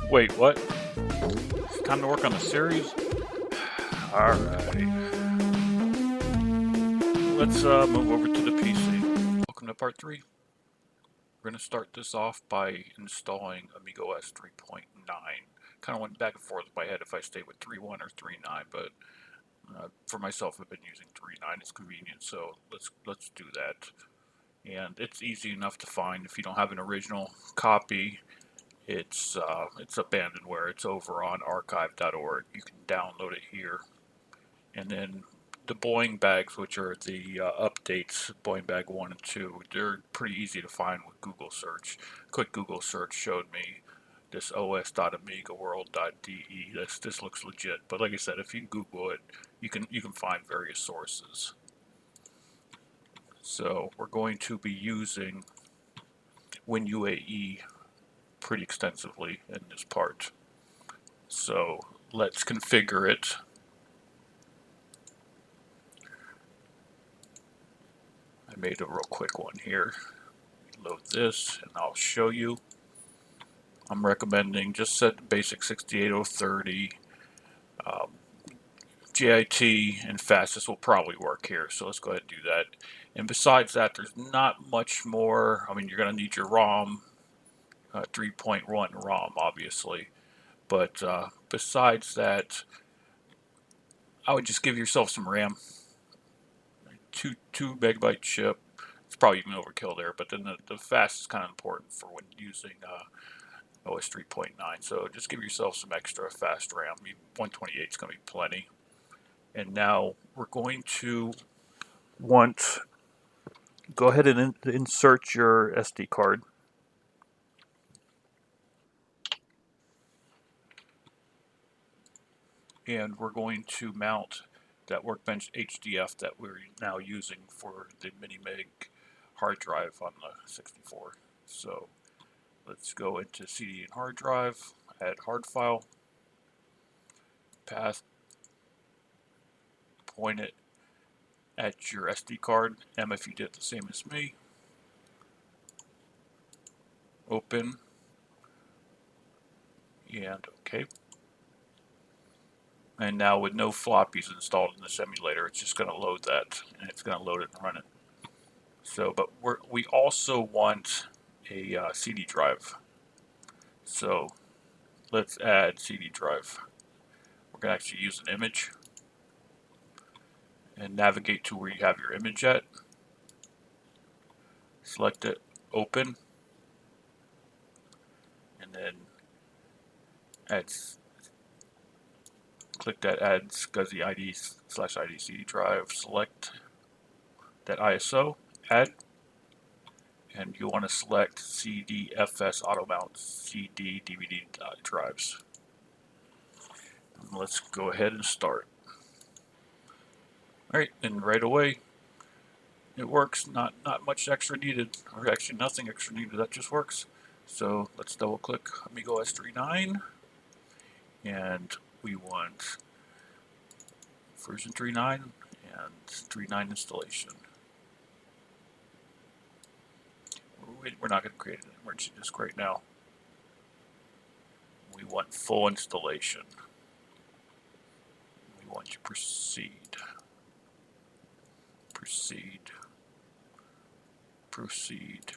Wait, what? It's time to work on the series? Alright. Let's move over to the PC. Welcome to part 3. We're going to start this off by installing Amiga OS 3.9. Kind of went back and forth in my head if I stayed with 3.1 or 3.9, but for myself I've been using 3.9. It's convenient, so let's do that. And it's easy enough to find. If you don't have an original copy, it's abandonware. It's over on archive.org. You can download it here. And then the Boeing bags, which are the updates, Boeing bag 1 and 2, they're pretty easy to find with Google search. Quick Google search showed me this os.amigaworld.de. This looks legit, but like I said, if you Google it, you can find various sources. So we're going to be using WinUAE pretty extensively in this part. So let's configure it. I made a real quick one here. Load this and I'll show you. I'm recommending just set the basic 68030. GIT and fastest will probably work here, so let's go ahead and do that. And besides that, there's not much more. I mean, you're going to need your ROM, 3.1 ROM, obviously. But besides that, I would just give yourself some RAM. 2 megabyte chip. It's probably even overkill there, but then the fast is kind of important for when using OS 3.9. So just give yourself some extra fast RAM. 128 is going to be plenty. And now we're going to go ahead and insert your SD card. And we're going to mount that Workbench HDF that we're now using for the mini meg hard drive on the 64. So let's go into CD and hard drive, add hard file, path, point it at your SD card, M if you did the same as me, open, and OK. And now with no floppies installed in this emulator, it's just going to load that, and it's going to load it and run it. So, but we also want a CD drive. So let's add CD drive. We're going to actually use an image and navigate to where you have your image at. Select it, open, and then click that add SCSI ID/ID CD drive, select that ISO, add, and you want to select CDFS auto mount CD DVD drives. And let's go ahead and start. Alright, and right away it works. Not much extra needed, or actually nothing extra needed. That just works. So let's double click Amiga OS 3.9, and we want version 3.9 and 3.9 installation. We're not going to create an emergency disk right now. We want full installation. We want to proceed. Proceed. Proceed.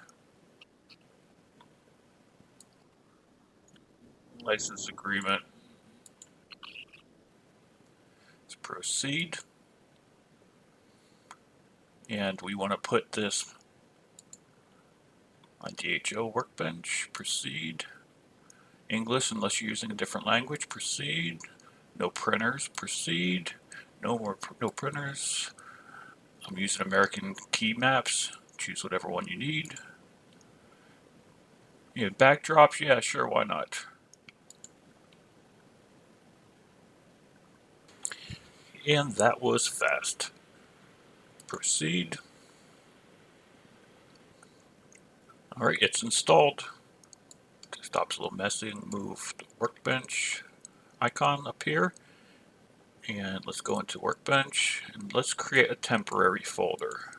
License agreement. Let's proceed. And we want to put this on DHO Workbench. Proceed. English unless you're using a different language. Proceed. No printers. Proceed. No printers. I'm using American key maps. Choose whatever one you need. Yeah, backdrops. Yeah, sure. Why not? And that was fast. Proceed. All right, it's installed. Desktop's a little messy. Move the Workbench icon up here. And let's go into Workbench and let's create a temporary folder.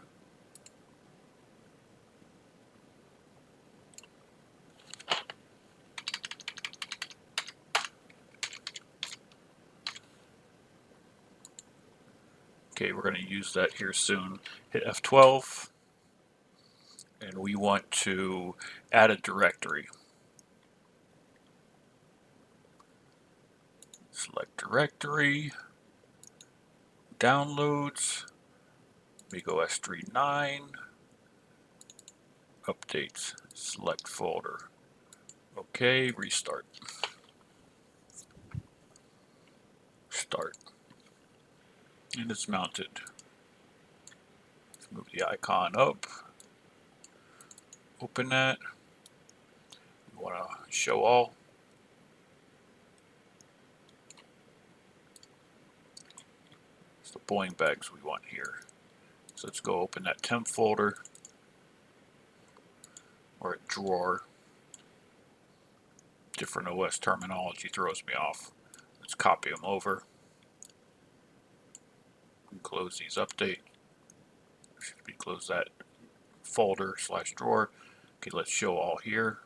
Okay, we're going to use that here soon. Hit F12, and we want to add a directory. Select directory, downloads, Amiga S39, updates, select folder. Okay, restart. Start. And it's mounted. Let's move the icon up. Open that. We want to show all. It's the Boeing bags we want here. So let's go open that temp folder or a drawer. Different OS terminology throws me off. Let's copy them over. And close these update. Should we close that folder / drawer? Okay, let's show all here.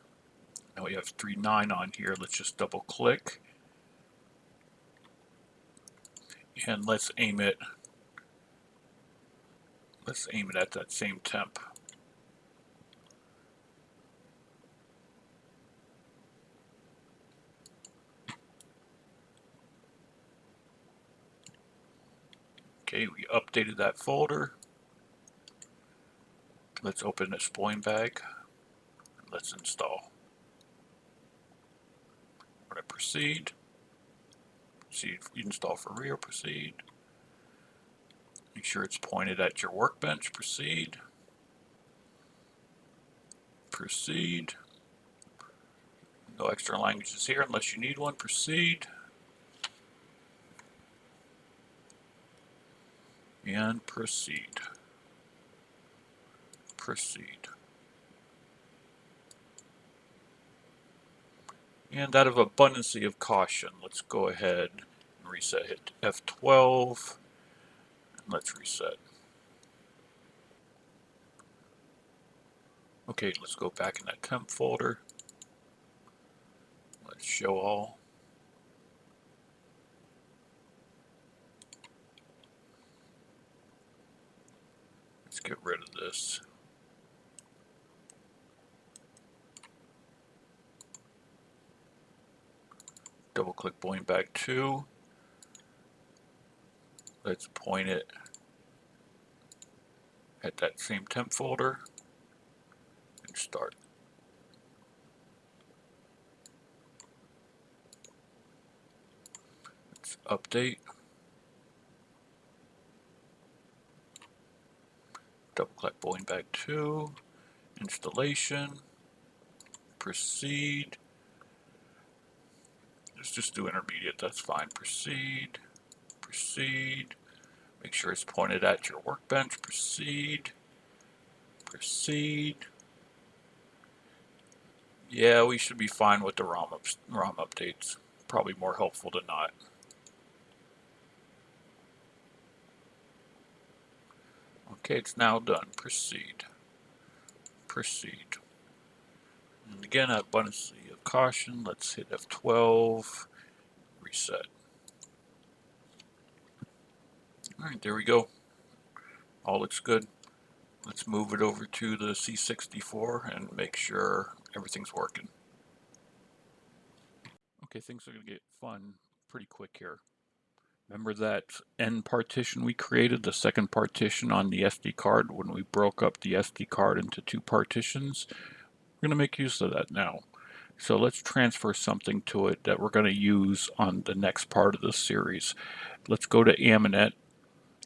Now we have 3.9 on here. Let's just double click. And let's aim it at that same temp. Okay, we updated that folder. Let's open this Boeing bag. Let's install. We're going to proceed. Proceed, install for real, proceed. Make sure it's pointed at your workbench, proceed. Proceed. No extra languages here unless you need one, proceed. And proceed. Proceed. And out of abundance of caution, let's go ahead and reset. Hit F12. And let's reset. Okay, let's go back in that temp folder. Let's show all. Let's get rid of this. Double click Boeing bag 2. Let's point it at that same temp folder and start. Let's update. Double click Boeing bag 2. Installation. Proceed. Let's just do intermediate, that's fine. Proceed. Proceed. Make sure it's pointed at your workbench. Proceed. Proceed. Yeah, we should be fine with the ROM updates. Probably more helpful than not. Okay, it's now done. Proceed. Proceed. And again, out of abundance of caution, let's hit F12. Reset. Alright, there we go. All looks good. Let's move it over to the C64 and make sure everything's working. Okay, things are going to get fun pretty quick here. Remember that N partition we created, the second partition on the SD card when we broke up the SD card into 2 partitions? We're going to make use of that now. So let's transfer something to it that we're going to use on the next part of this series. Let's go to Aminet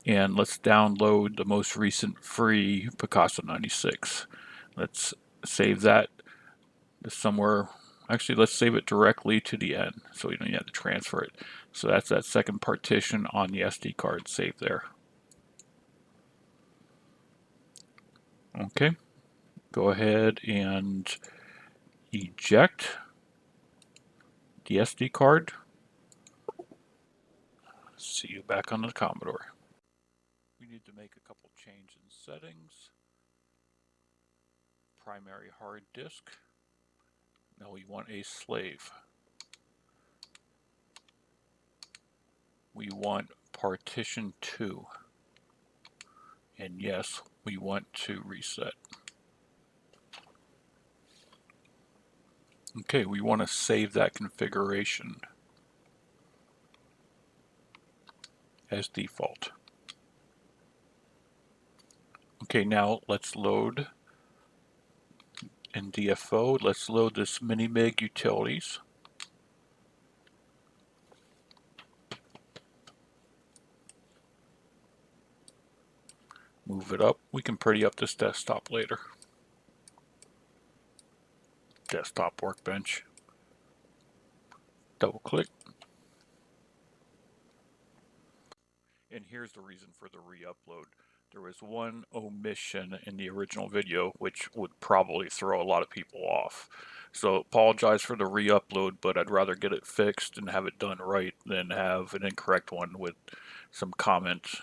and let's download the most recent free Picasso 96. Let's save that somewhere. Actually, let's save it directly to the N so we don't even have to transfer it. So that's that second partition on the SD card saved there. Okay, go ahead and eject the SD card. See you back on the Commodore. We need to make a couple changes in settings. Primary hard disk. Now we want a slave. We want partition 2. And yes, we want to reset. Okay, we want to save that configuration as default. Okay, now let's load in DFO. Let's load this Minimig utilities. Move it up. We can pretty up this desktop later. Desktop workbench. Double click. And here's the reason for the re-upload. There was one omission in the original video which would probably throw a lot of people off. So apologize for the re-upload, but I'd rather get it fixed and have it done right than have an incorrect one with some comments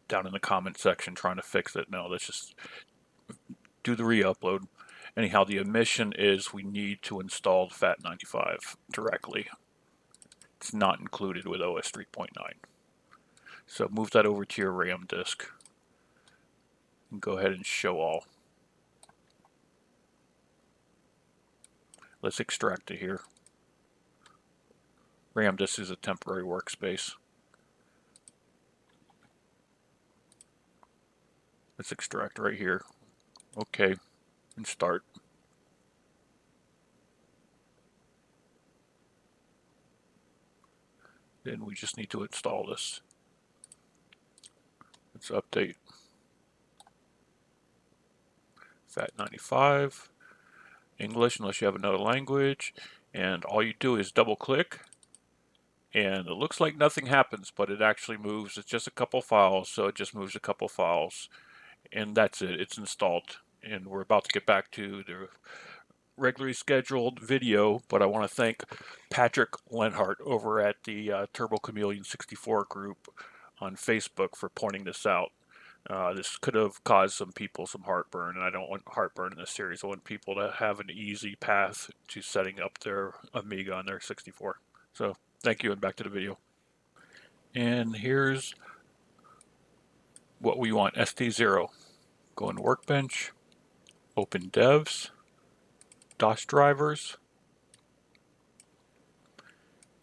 down in the comment section trying to fix it. No, let's just do the re-upload. Anyhow, the omission is we need to install FAT95 directly. It's not included with OS 3.9. So move that over to your RAM disk and go ahead and show all. Let's extract it here. RAM disk is a temporary workspace. Let's extract right here. Okay, and start. Then we just need to install this. Let's update FAT95, English unless you have another language, and all you do is double click, and it looks like nothing happens, but it actually moves. It's just a couple files, so it just moves a couple files, and that's it. It's installed, and we're about to get back to the regularly scheduled video, but I want to thank Patrick Lenhart over at the Turbo Chameleon 64 group on Facebook for pointing this out. This could have caused some people some heartburn, and I don't want heartburn in this series. I want people to have an easy path to setting up their Amiga on their 64. So thank you, and back to the video. And here's what we want, ST0. Go in Workbench, open Devs, DOS drivers,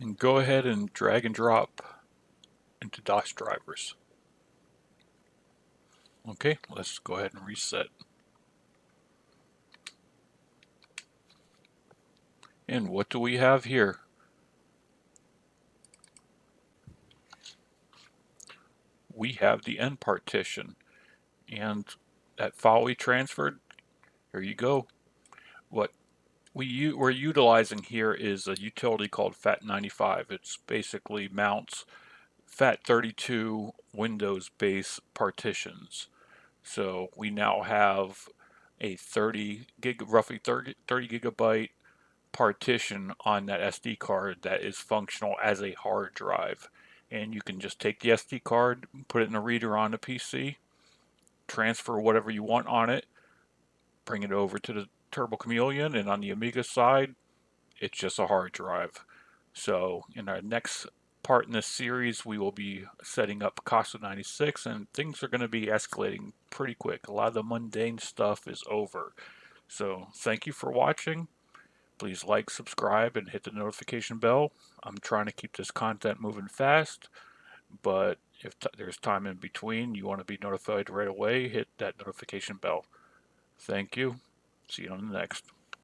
and go ahead and drag and drop into DOS drivers. Okay, let's go ahead and reset. And what do we have here? We have the end partition, and that file we transferred, here you go. What we're utilizing here is a utility called FAT95. It's basically mounts FAT32 Windows base partitions. So we now have a roughly 30 gigabyte partition on that SD card that is functional as a hard drive. And you can just take the SD card, put it in a reader on the PC, transfer whatever you want on it, bring it over to the Turbo Chameleon, and on the Amiga side, it's just a hard drive. So in our next part in this series, we will be setting up Casa 96, and things are going to be escalating pretty quick. A lot of the mundane stuff is over. So thank you for watching. Please like, subscribe, and hit the notification bell. I'm trying to keep this content moving fast, but if there's time in between, you want to be notified right away, hit that notification bell. Thank you. See you on the next.